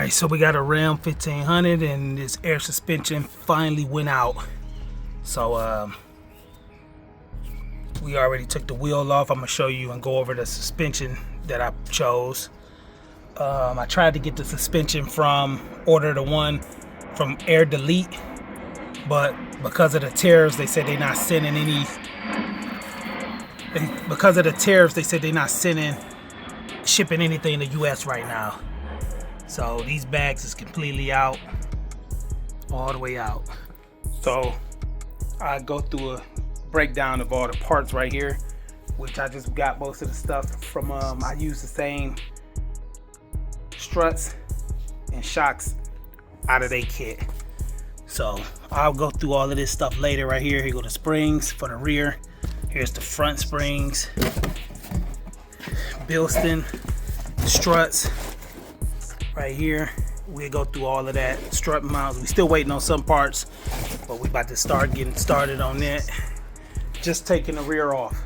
Alright, so we got a Ram 1500 and this air suspension finally went out. So we already took the wheel off. I'm gonna show you and go over the suspension that I chose. I tried to get the suspension from Order the One from Air Delete, but because of the tariffs, they said they're not sending any. Because of the tariffs, they said they're not shipping anything to US right now. So these bags is completely out, all the way out. So I go through a breakdown of all the parts right here, which I just got most of the stuff from. I use the same struts and shocks out of their kit. So I'll go through all of this stuff later. Right here, here go the springs for the rear. Here's the front springs, Bilston struts. Right here, we'll go through all of that. Strut mounts, we still waiting on some parts, but we about to start getting started on that. Just taking the rear off.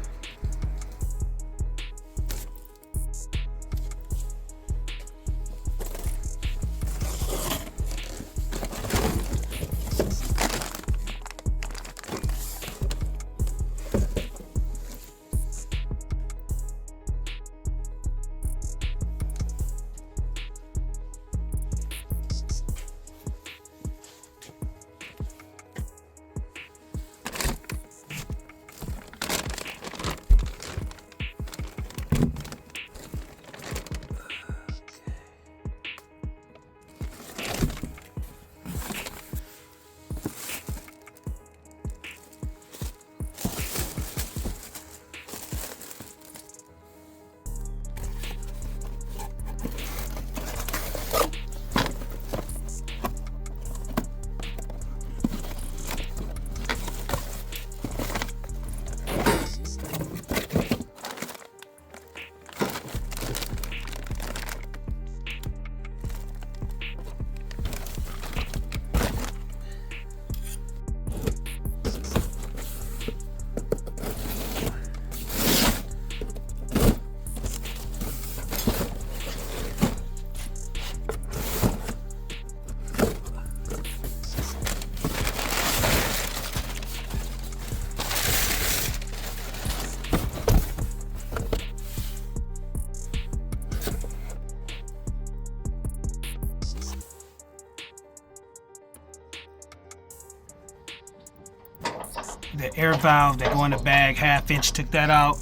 The air valve that go in the bag, 1/2 inch, took that out.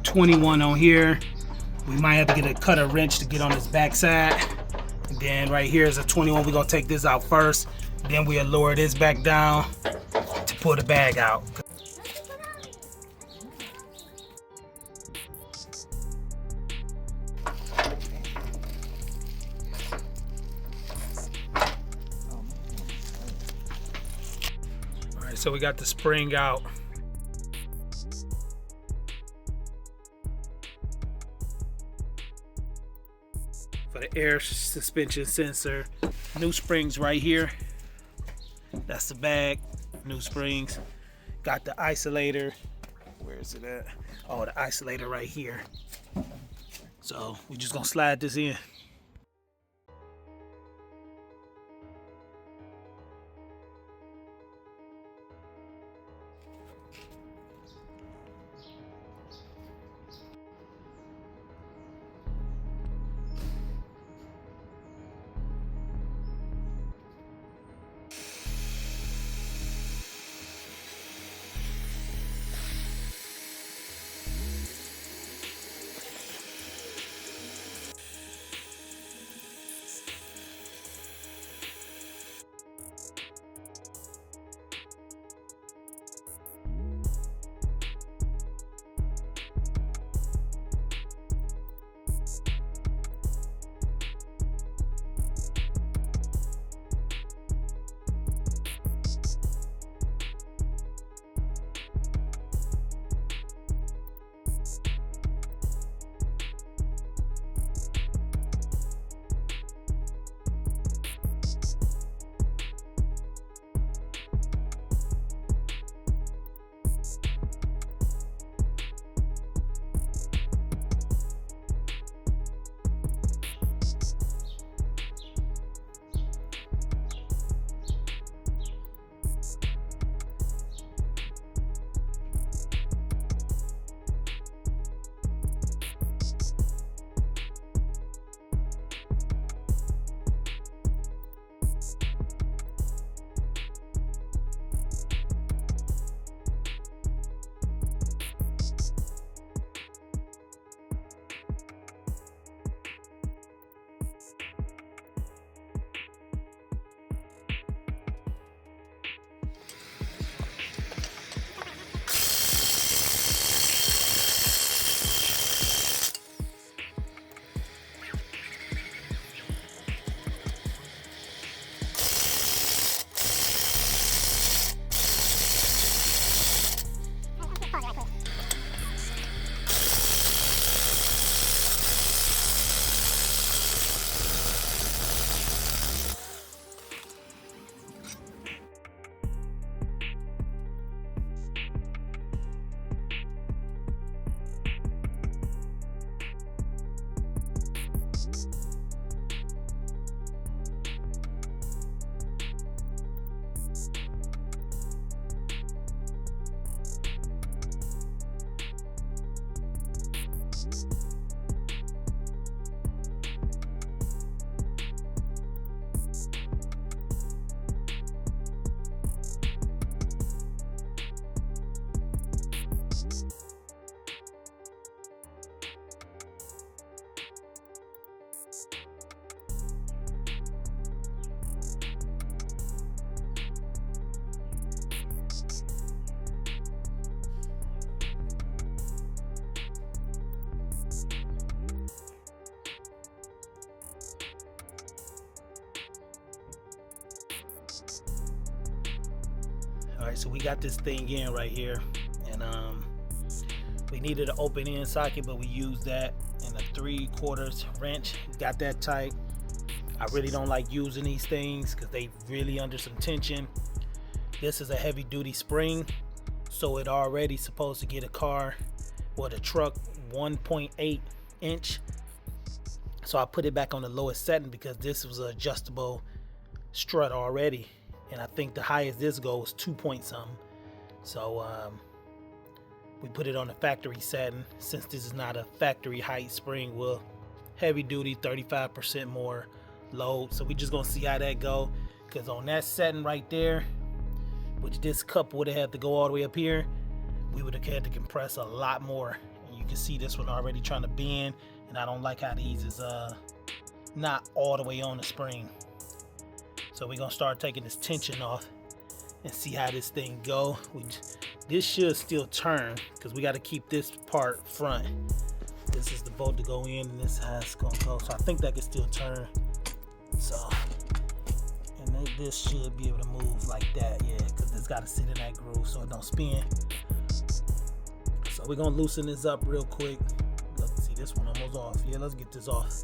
21 on here. We might have to get a cutter wrench to get on this back side. And then right here is a 21. We're gonna take this out first. Then we'll lower this back down to pull the bag out. So we got the spring out. For the air suspension sensor, new springs right here. That's the bag, new springs. Got the isolator. Where is it at? Oh, the isolator right here. So we just gonna slide this in. Alright, so we got this thing in right here, and we needed an open end socket, but we used that, and a 3/4 wrench. Got that tight. I really don't like using these things because they really under some tension. This is a heavy duty spring, so it already supposed to get a car, well, the truck, 1.8 inch. So I put it back on the lowest setting because this was an adjustable strut already, and I think the highest this goes 2 point something. So we put it on the factory setting. Since this is not a factory height spring, well, heavy duty, 35% more load. So we just gonna see how that go, because on that setting right there, which this cup would have had to go all the way up here, we would have had to compress a lot more. And you can see this one already trying to bend, and I don't like how these is not all the way on the spring. So we're gonna start taking this tension off and see how this thing go. This should still turn because we got to keep this part front. This is the bolt to go in, and this is how it's gonna go. So I think that can still turn. So, and this should be able to move like that, yeah, because it's got to sit in that groove so it don't spin. So we're gonna loosen this up real quick. Let's see, this one almost off. Yeah, let's get this off.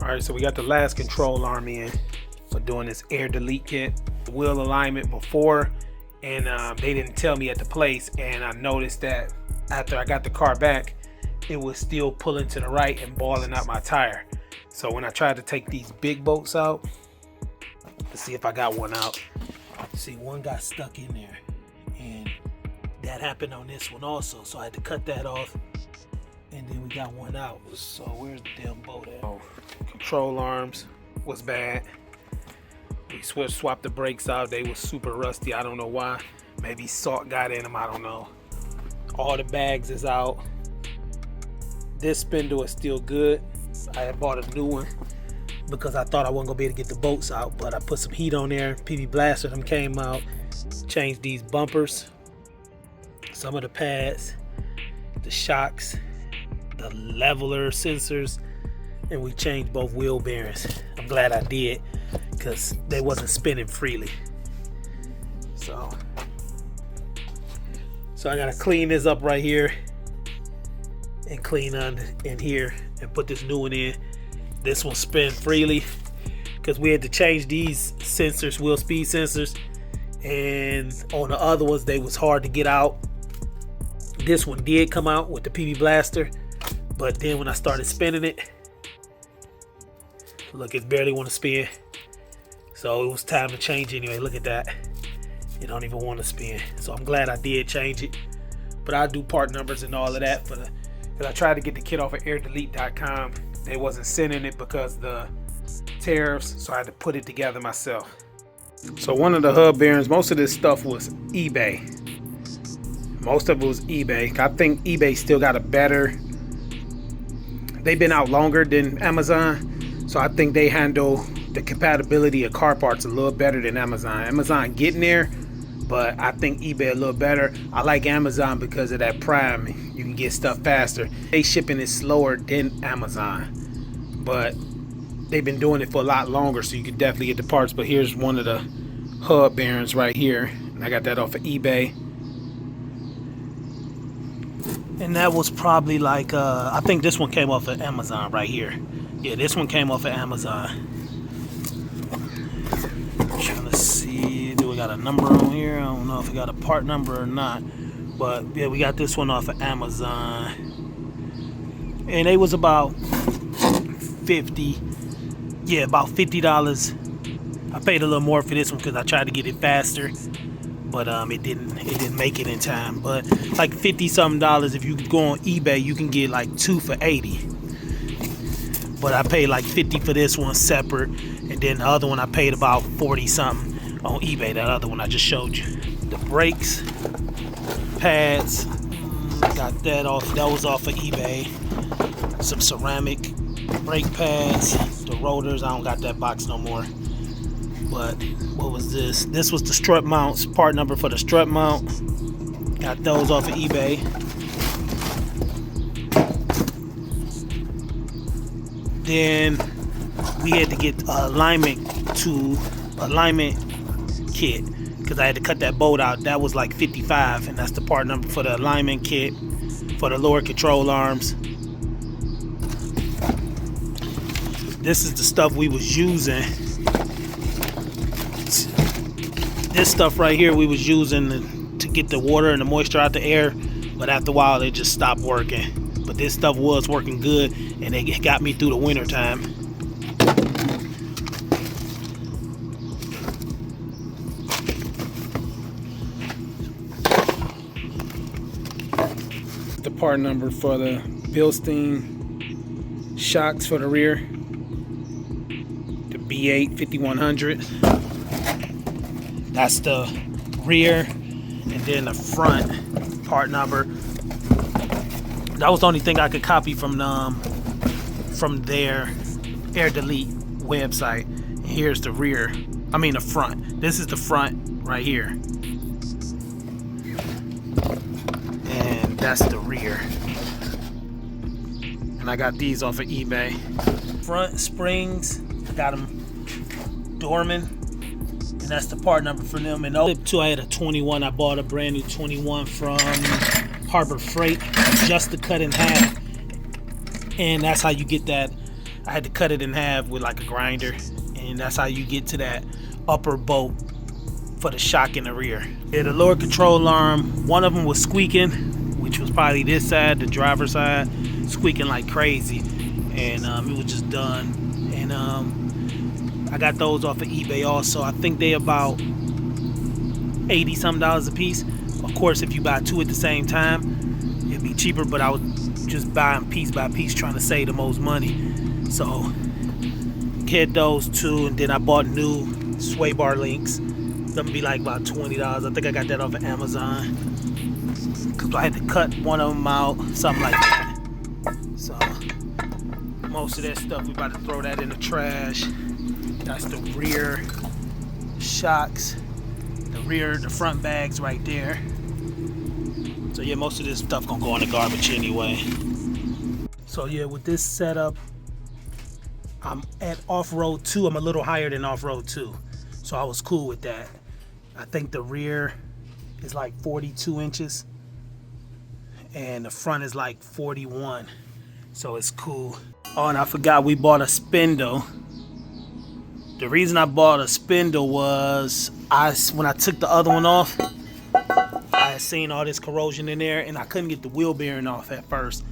Alright, so we got the last control arm in for doing this air delete kit. Wheel alignment before, and they didn't tell me at the place, and I noticed that after I got the car back, it was still pulling to the right and balling out my tire. So when I tried to take these big bolts out, let's see if I got one out. See, one got stuck in there, and that happened on this one also, so I had to cut that off, and then we got one out. So where's the damn bolt at? Oh, control arms was bad. We swapped the brakes out. They were super rusty. I don't know why. Maybe salt got in them. I don't know. All the bags is out. This spindle is still good. I had bought a new one because I thought I wasn't gonna be able to get the bolts out, but I put some heat on there. PB Blaster them came out. Changed these bumpers, some of the pads, the shocks, the leveler sensors, and we changed both wheel bearings. I'm glad I did, because they wasn't spinning freely. So I gotta clean this up right here and clean on in here and put this new one in. This one spin freely because we had to change these sensors, wheel speed sensors, and on the other ones they was hard to get out. This one did come out with the PB Blaster, but then when I started spinning it, look, it barely want to spin. So it was time to change anyway. Look at that. It don't even want to spin. So I'm glad I did change it. But I do part numbers and all of that for the, because I tried to get the kit off of airdelete.com. They wasn't sending it because the tariffs, so I had to put it together myself. So one of the hub bearings, most of this stuff was eBay. Most of it was eBay. I think eBay still got a better, they've been out longer than Amazon. So I think they handle the compatibility of car parts a little better than Amazon. Amazon getting there, but I think eBay a little better. I like Amazon because of that Prime. You can get stuff faster. They shipping is slower than Amazon, but they've been doing it for a lot longer, so you can definitely get the parts. But here's one of the hub bearings right here, and I got that off of eBay. And that was probably like, I think this one came off of Amazon right here. Yeah, this one came off of Amazon. I'm trying to see, do we got a number on here? I don't know if we got a part number or not. But yeah, we got this one off of Amazon. And it was about about $50. I paid a little more for this one because I tried to get it faster. But it didn't make it in time. But like $50-something, if you go on eBay, you can get like 2 for $80. But I paid like $50 for this one separate, and then the other one I paid about $40-something on eBay. That other one I just showed you. The brakes, pads, got that off. That was off of eBay. Some ceramic brake pads, the rotors. I don't got that box no more. But what was this? This was the strut mounts, part number for the strut mount. Got those off of eBay. Then we had to get alignment kit because I had to cut that bolt out. That was like $55, and that's the part number for the alignment kit for the lower control arms. This is the stuff we was using. This stuff right here we was using to get the water and the moisture out the air, but after a while it just stopped working. But this stuff was working good, and it got me through the winter time. The part number for the Bilstein shocks for the rear, the B8 5100. That's the rear, and then the front part number. That was the only thing I could copy from their Air Delete website. And here's the rear. I mean the front. This is the front right here, and that's the rear. And I got these off of eBay. Front springs, I got them Dorman. And that's the part number for them. And the two, I had a 21. I bought a brand new 21 from Harbor Freight just to cut in half. And that's how you get that I had to cut it in half with like a grinder, and that's how you get to that upper bolt for the shock in the rear. Yeah, the lower control arm, one of them was squeaking, which was probably this side, the driver's side, squeaking like crazy, and it was just done. And I got those off of eBay also. I think they about $80 something a piece. Of course, if you buy two at the same time, it'd be cheaper, but I was just buying piece by piece, trying to save the most money. So get those two, and then I bought new sway bar links. Them be like about $20. I think I got that off of Amazon, because I had to cut one of them out, something like that. So most of that stuff, we about to throw that in the trash. That's the rear shocks, the front bags right there. So yeah, most of this stuff gonna go in the garbage anyway. So yeah, with this setup, I'm at off-road 2. I'm a little higher than off-road 2, so I was cool with that. I think the rear is like 42 inches and the front is like 41, so it's cool. Oh, and I forgot, we bought a spindle. The reason I bought a spindle was when I took the other one off, I had seen all this corrosion in there, and I couldn't get the wheel bearing off at first.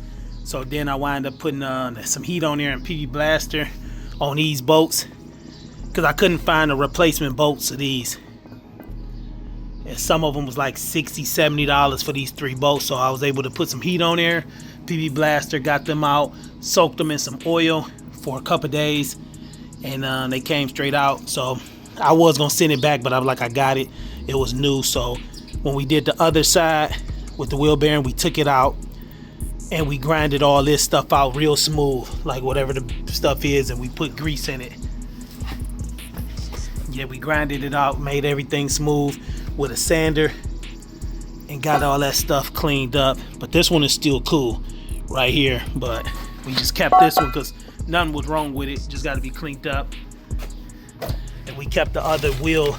So then I wound up putting some heat on there and PB Blaster on these bolts, because I couldn't find the replacement bolts of these. And some of them was like $60, $70 for these 3 bolts. So I was able to put some heat on there, PB Blaster, got them out, soaked them in some oil for a couple days, and they came straight out. So I was gonna send it back, but I was like, I got it. It was new. So when we did the other side with the wheel bearing, we took it out and we grinded all this stuff out real smooth, like whatever the stuff is, and we put grease in it. Yeah, we grinded it out, made everything smooth with a sander, and got all that stuff cleaned up. But this one is still cool right here, but we just kept this one because nothing was wrong with it, just got to be cleaned up. And we kept the other wheel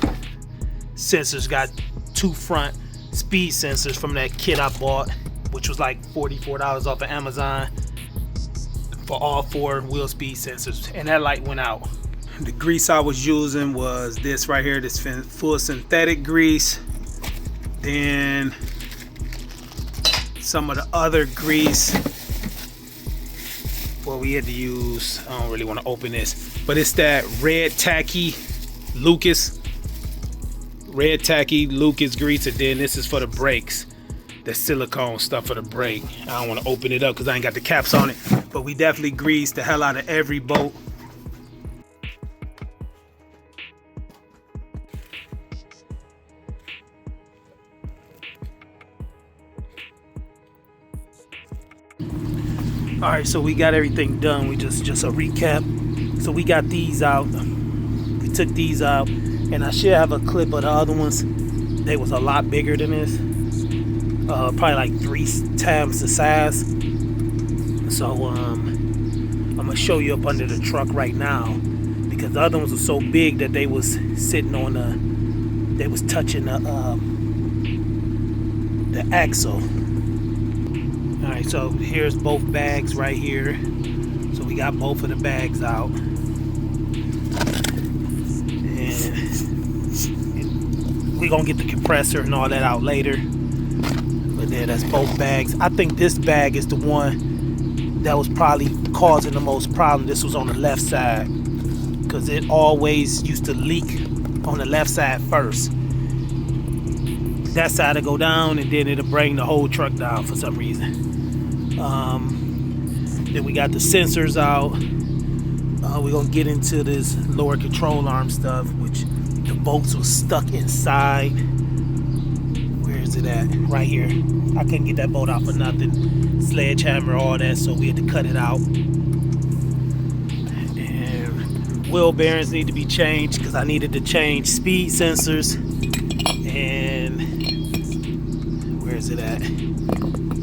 sensors, got 2 front speed sensors from that kit I bought, which was like $44 off of Amazon for all 4 wheel speed sensors, and that light went out. The grease I was using was this right here, this full synthetic grease. Then some of the other grease, well, we had to use, I don't really want to open this, but it's that red tacky Lucas grease, and then this is for the brakes, the silicone stuff for the brake. I don't want to open it up because I ain't got the caps on it, but we definitely greased the hell out of every bolt. All right, so we got everything done. We just a recap. So we got these out. We took these out, and I should have a clip of the other ones. They was a lot bigger than this. Probably like 3 times the size. So I'm gonna show you up under the truck right now, because the other ones were so big that they was sitting on they was touching the axle. All right, so here's both bags right here. So we got both of the bags out, and we're gonna get the compressor and all that out later. But yeah, that's both bags. I think this bag is the one that was probably causing the most problem. This was on the left side, because it always used to leak on the left side first. That side will go down, and then it'll bring the whole truck down for some reason. Then we got the sensors out. We're gonna get into this lower control arm stuff, which the bolts was stuck inside. Where is it at? Right here. I couldn't get that bolt out for nothing. Sledgehammer, all that, so we had to cut it out. And wheel bearings need to be changed, because I needed to change speed sensors. And where is it at?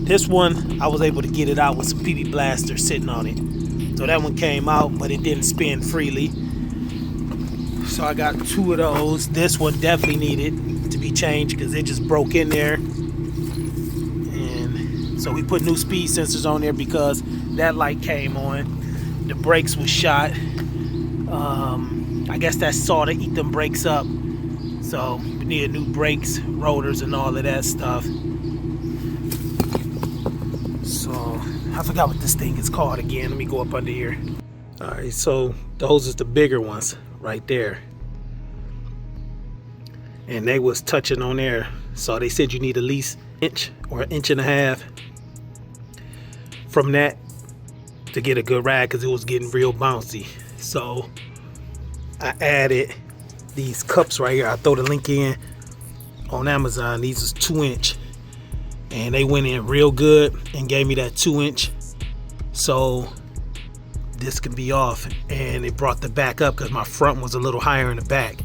This one, I was able to get it out with some PB Blaster sitting on it. So that one came out, but it didn't spin freely. So I got 2 of those. This one definitely needed to be changed because it just broke in there. And so we put new speed sensors on there because that light came on. The brakes was shot. I guess that saw to eat them brakes up. So we need new brakes, rotors, and all of that stuff. So I forgot what this thing is called again. Let me go up under here. All right, so those is the bigger ones right there. And they was touching on there. So they said you need at least inch or an inch and a half from that to get a good ride, because it was getting real bouncy. So I added these cups right here. I throw the link in on Amazon. These is 2-inch, and they went in real good and gave me that 2-inch, so this can be off. And it brought the back up because my front was a little higher in the back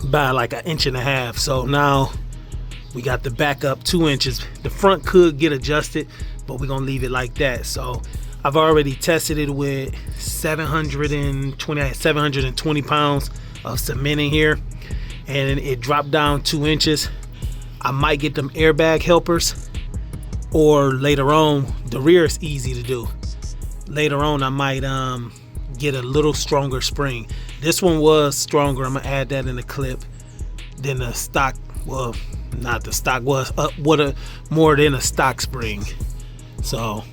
by like an inch and a half. So now we got the back up 2 inches. The front could get adjusted, but we're gonna leave it like that. So I've already tested it with 720 pounds of cement in here, and it dropped down 2 inches. I might get them airbag helpers, or later on, the rear is easy to do. Later on I might get a little stronger spring. This one was stronger. I'm gonna add that in the clip than the stock. Well, not the stock was more than a stock spring. So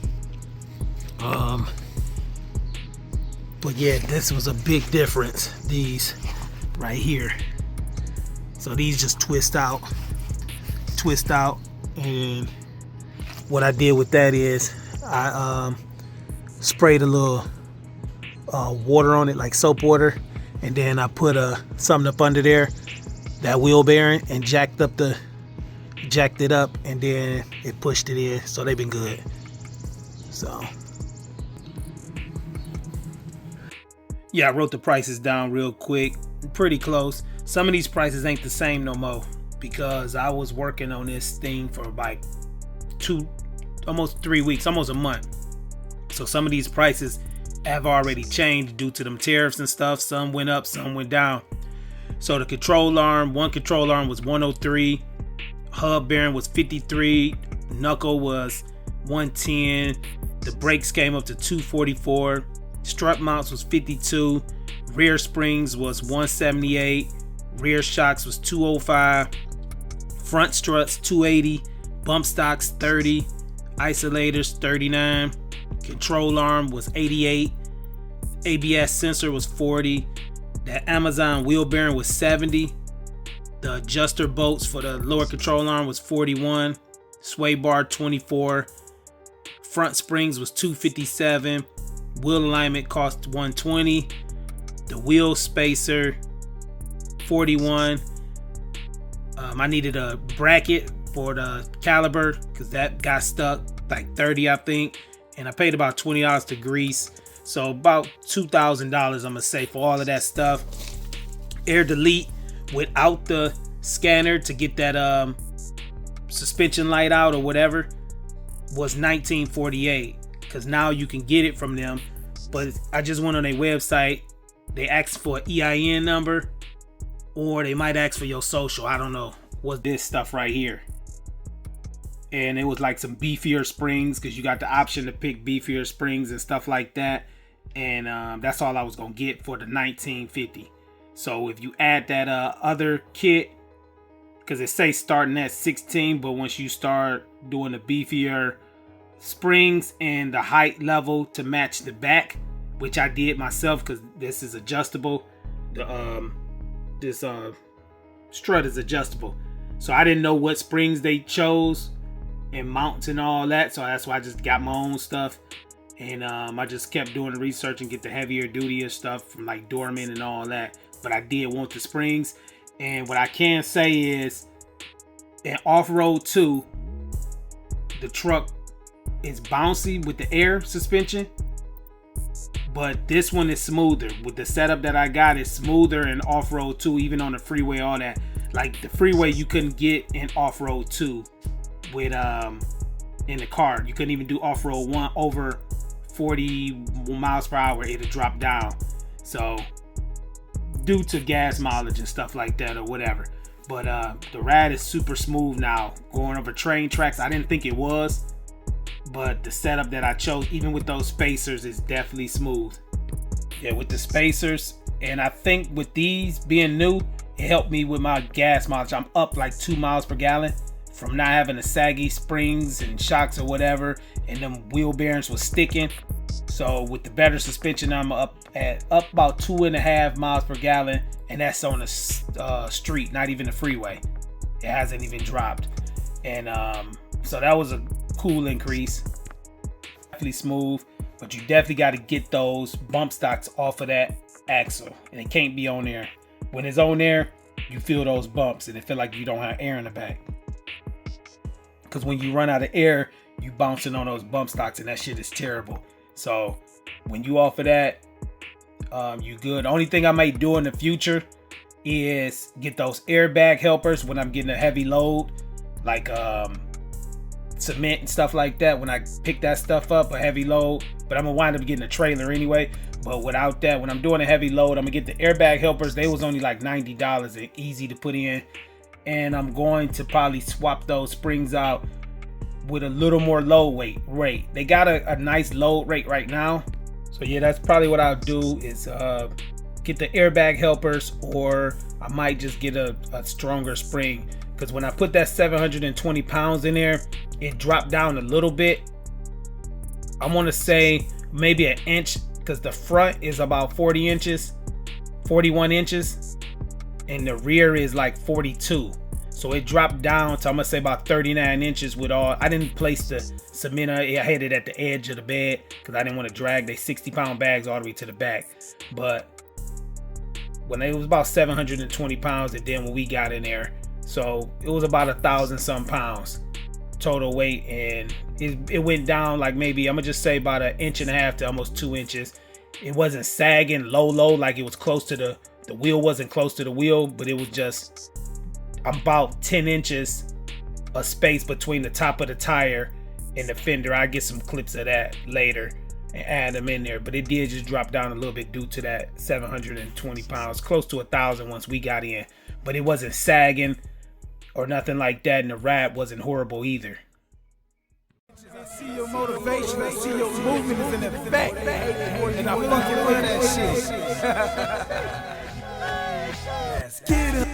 but yeah, this was a big difference, these right here. So these just twist out, and what I did with that is I sprayed a little water on it, like soap water, and then I put something up under there, that wheel bearing, and jacked it up, and then it pushed it in. So they've been good. So yeah, I wrote the prices down real quick, pretty close. Some of these prices ain't the same no more, because I was working on this thing for like almost 3 weeks, almost a month. So some of these prices have already changed due to them tariffs and stuff. Some went up, some went down. So the control arm, one control arm was $103, hub bearing was $53, knuckle was $110, the brakes came up to $244, strut mounts was $52, rear springs was $178, rear shocks was $205, front struts $280, bump stocks $30, isolators $39, control arm was $88, ABS sensor was $40, that Amazon wheel bearing was $70, the adjuster bolts for the lower control arm was $41, sway bar $24, front springs was $257, wheel alignment cost $120, the wheel spacer $41. I needed a bracket for the caliber because that got stuck, like $30 I think, and I paid about $20 to grease, so about $2,000 I'm gonna say for all of that stuff. Air delete without the scanner to get that suspension light out or whatever was $19.48, because now you can get it from them. But I just went on their website, they asked for an EIN number, or they might ask for your social. I don't know. What's this stuff right here? And it was like some beefier springs, because you got the option to pick beefier springs and stuff like that. And that's all I was gonna get for the $19.50. So if you add that other kit, because it says starting at 16, but once you start doing the beefier springs and the height level to match the back, which I did myself because this is adjustable, this strut is adjustable, so I didn't know what springs they chose and mounts and all that, so that's why I just got my own stuff. And I just kept doing the research and get the heavier dutier stuff from like Dorman and all that. But I did want the springs. And what I can say is, in Off-Road 2, the truck is bouncy with the air suspension, but this one is smoother. With the setup that I got, it's smoother in Off-Road 2, even on the freeway, all that. Like the freeway you couldn't get in Off-Road 2 with in the car. You couldn't even do Off-Road 1 over 40 miles per hour, it'll drop down. So due to gas mileage and stuff like that or whatever. But the ride is super smooth now. Going over train tracks, I didn't think it was. but the setup that I chose, even with those spacers, is definitely smooth. Yeah, with the spacers, and I think with these being new, it helped me with my gas mileage. I'm up like 2 miles per gallon from not having the saggy springs and shocks or whatever, and them wheel bearings was sticking. So with the better suspension, I'm up about 2.5 miles per gallon, and that's on the street, not even the freeway. It hasn't even dropped, and so that was a cool increase. Definitely smooth, but you definitely got to get those bump stocks off of that axle, and it can't be on there. When it's on there, you feel those bumps, and it feel like you don't have air in the back. Because when you run out of air, you bouncing on those bump stocks, and that shit is terrible. So when you off of that, you good. The only thing I might do in the future is get those airbag helpers when I'm getting a heavy load, like cement and stuff like that. When I pick that stuff up, a heavy load, but I'm gonna wind up getting a trailer anyway. But without that, when I'm doing a heavy load, I'm gonna get the airbag helpers. They was only like $90 and easy to put in. And I'm going to probably swap those springs out with a little more load rate. They got a nice load rate right now. So yeah, that's probably what I'll do is get the airbag helpers, or I might just get a stronger spring. Because when I put that 720 pounds in there, it dropped down a little bit. I want to say maybe an inch, because the front is about 41 inches, and the rear is like 42. So it dropped down to, I'm gonna say, about 39 inches with all. I didn't place the cement. I had it at the edge of the bed because I didn't want to drag they 60-pound bags all the way to the back. But when it was about 720 pounds, and then when we got in there, so it was about 1,000 some pounds total weight, and it went down like maybe, I'm gonna just say, about 1.5 inches to almost 2 inches. It wasn't sagging low like it was close to the wheel wasn't close to the wheel, but it was just about 10 inches of space between the top of the tire and the fender. I get some clips of that later and add them in there, but it did just drop down a little bit due to that 720 pounds, close to 1,000 once we got in. But it wasn't sagging or nothing like that, and the ride wasn't horrible either. I see your motivation, I see your movement is in effect, and I fucking love that shit. Let's get it.